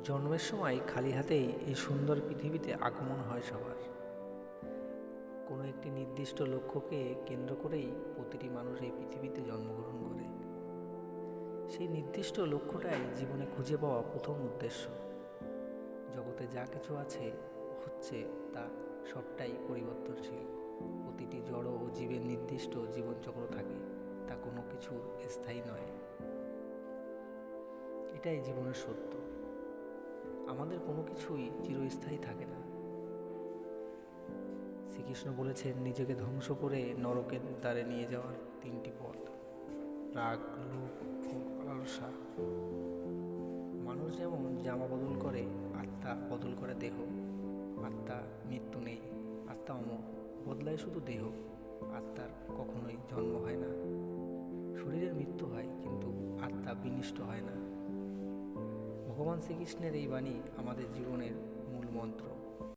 জন্মের সময় খালি হাতেই এই সুন্দর পৃথিবীতে আগমন হয় সবার। কোনো একটি নির্দিষ্ট লক্ষ্যকে কেন্দ্র করেই প্রতিটি মানুষ এই পৃথিবীতে জন্মগ্রহণ করে। সেই নির্দিষ্ট লক্ষ্যটাই জীবনে খুঁজে পাওয়া প্রথম উদ্দেশ্য। জগতে যা কিছু আছে হচ্ছে তা সবটাই পরিবর্তনশীল। প্রতিটি জড় ও জীবের নির্দিষ্ট জীবনচক্র থাকে, তা কোনো কিছু স্থায়ী নয়। এটাই জীবনের সত্য। আমাদের কোনো কিছুই চিরস্থায়ী থাকে না। শ্রীকৃষ্ণ বলেছেন, নিজেকে ধ্বংস করে নরকের দ্বারে নিয়ে যাওয়ার তিনটি পথ: রাগ, লোভ ও লালসা। মানুষ যেমন জামা বদল করে, আত্মা বদল করে দেহ। আত্মা মৃত্যু নেই, আত্মা অমর, বদলায় শুধু দেহ। আত্মার কখনোই জন্ম হয় না। শরীরের মৃত্যু হয়, কিন্তু আত্মা বিনষ্ট হয় না। ভগবান শ্রীকৃষ্ণের এই বাণী আমাদের জীবনের মূল মন্ত্র।